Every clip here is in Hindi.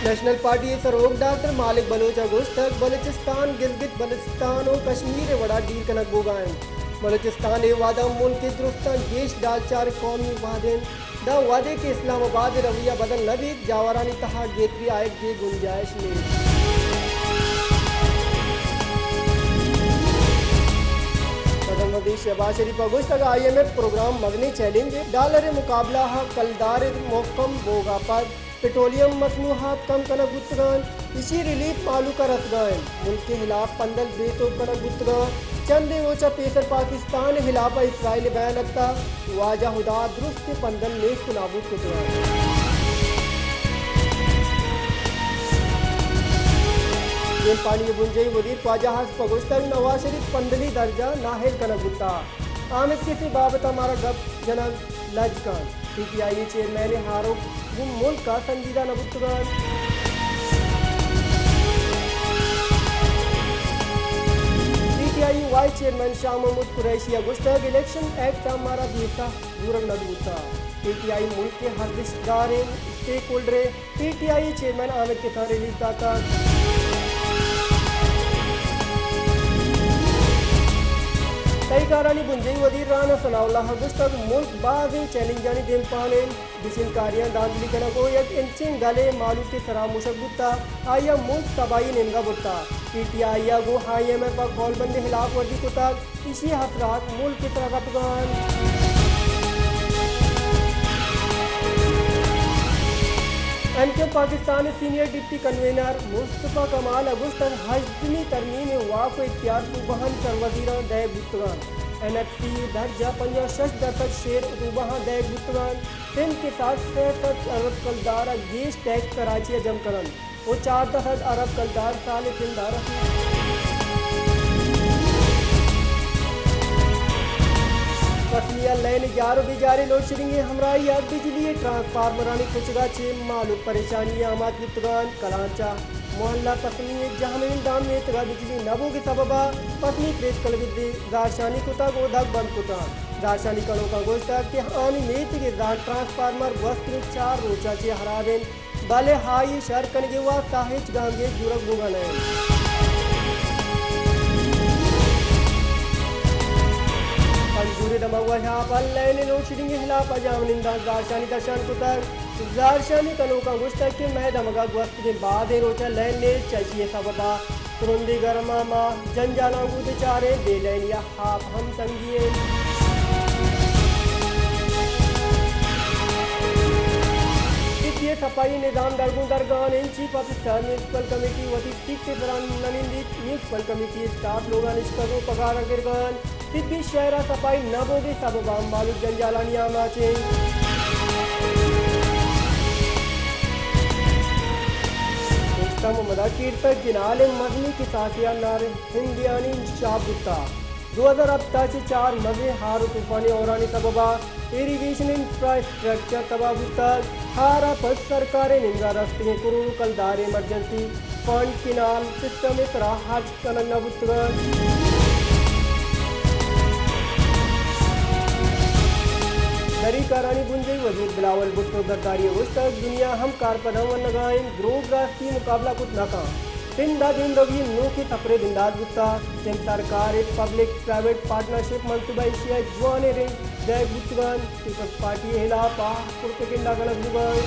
नेशनल पार्टी सरोग डॉक्टर मालिक बलोच अगोस्तक बलूचिस्तान गिलगित बल्तिस्तान और कश्मीर वड़ा डीर कनक बोगान बलूचिस्तान वादा मुल्क के दुरुस्तान देश डाल चार कौमी वादे द वादे के इस्लामाबाद रवैया बदल नबी जावरानी तहा गेतरी आयत की गुंजाइश में प्रधानमंत्री शहबाज शरीफ अगस्त तक IMF प्रोग्राम मगनी चैलेंज डॉलर मुकाबला कलदार मौकम बोगा पर पेट्रोलियम मसनूहात कम कनक गुतगान इसी रिलीफ मालू का रसगान मुल्क के खिलाफ पंदल बेतो कनक गुतगान चंद ओचा पेसर पाकिस्तान खिलाफ इसराइल बयान रखता वाजा हुदा दुरुस्त पंदल नेक नाबूद गुतगान पानी बुंजई वजीर ख्वाजा पगोस्तर नवाज शरीफ पंदली दर्जा नाहिल कनक गुत्ता आमिर किसी बाबत हमारा गप जनक लजकान PTI चेयरमैन हारो मुल्क का संजीदा नबुतगान PTI vice chairman Shah Mahmood Qureshi अगुस्तर इलेक्शन एक्ट हमारा बीता दूरंग नबुता PTI मुल्क के हर रिश्तेदार stakeholder PTI chairman Aamir के साथ रिलीज दाता कई कारानी बुंजई वजीर राना सनाउल्लाह गुस्तक मुल्क बाज़ चैलेंजानी देम पाने बिशिनकारियां दांदली कना को एक इंचिंग गले मालू के सरा मुशगुत्ता आया मुल्क तबाही निमगा बुत्ता PTI गो IMF का कॉल बंदे खिलाफ वर्जी को तक इसी हसरात मुल्क की तरह Afghan MK Pakistan senior deputy convener Mustafa कमाल अगुस्तर हजमी तरमीम वाक़ इख्तियार को बहन कर वजीरा दय बुतगान NFC दर्जा 56% शेर उतुबहा दय बुतगान फिल्म के साथ 67 अरब कलदार गेश टैक्स कराची जमकरन वो 4 अरब कलदार साल फिल्मदार पसलिया लैन जारो बिजारे लोड शेडिंग हमराई याद बिजली ट्रांसफार्मरानी कुचगा छे मालूम परेशानियां आमाद गुतगान कलांचा मोहल्ला पसली जहां दाम में तगा बिजली नबो के सबबा पसली प्रेस कल विदे दारशानी कुता गोधक बंद कुता दारशानी कलो का गोश्ता के आनी मेत के ट्रांसफार्मर वस्त्र 4 रोचा छे हराबेन बाले हाई शहर कनगे वा साहिज गांगे जुरक बुगाने पूरे दमावा यहाँ पर लैने लोड शेडिंग के खिलाफ अजामनिंदा दारशानी दर्शन कुतर दारशानी कनो का गुस्ता के मैं दमगा वक्त के बाद रोचा लैन ले चाहिए सबबा तुरंदी गरमा माँ जंजाना गुद चारे बेलैनिया हाफ हम तंगिए ये सफाई निजाम दरगुन दरगान इन चीफ ऑफिसर म्यूनसिपल कमेटी वती के दौरान ननिंदित म्यूनसिपल कमेटी स्टाफ लोग निष्कर्षों पगार गिरगान सिद्धि शहरा सफाई न बोगे सब बाम मालूक जंजालानिया माचे मदा कीर्तक जिनाले मजनी की साथिया नारे हिंदियानी शाबुता 2000 से 4 मजे हार तूफानी औरानी सबबा इरिगेशन इंफ्रास्ट्रक्चर तबाबुता हारा पर सरकारें निंगा रस्ते Kuru कलदार emergency fund canal system इसरा हज कनंगा बुतगन दरी करानी बुंजई वजीर बिलावल भुट्टो गद्दारी उस्तक दुनिया हम कारपनावन लगाएं ग्रोव राष्ट्रीय मुकाबला कुछ नाकाम पिंदा दिन रवि नो की सपरे दिंदाज गुत्ता सिंह सरकार एक पब्लिक प्राइवेट पार्टनरशिप मनसूबा एशिया जुआने रे जय गुत्तगान पीपल्स पार्टी हिला पा पुरके किंदा गलत बुगान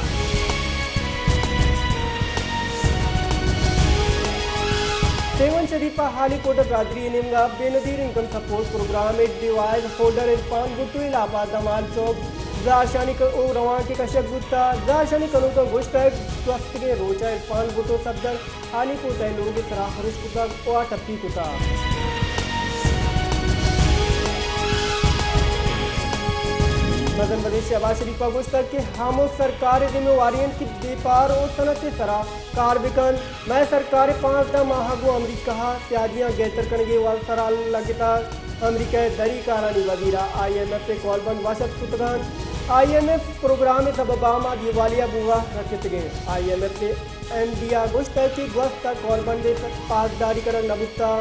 सेवन शरीफा हाली कोट बरादरी निमगा बेनजीर इनकम सपोर्ट प्रोग्राम एट डिवाइस होल्डर इरफान गुट्टू इलापा दमाल चौक जाशानी का ओ रवान के कशक गुत्ता जाशानी कनो का गोश्त स्वस्थ के रोचा इरफान गुट्टो सब्दर हाली को तय लोग सराह हरुष कुता ओ टप्पी कुता मदन प्रदेश शहबाज शरीफ गोश्त के हामो सरकार जिम्मेवारियों की बेपार और सनत सरा कारबिकन मैं सरकार 5 माह गो अमरीका त्याजियाँ गैतर कनगे वाल सरा लगता अमरीका दरी कारानी वजीरा IMF से कॉल बंद वाशत कुतगान IMF प्रोग्राम सबबामा दिवालिया बुआ रखते गए IMF से MD गोश्त की गस्त कॉल बंद पासदारी कर नबुता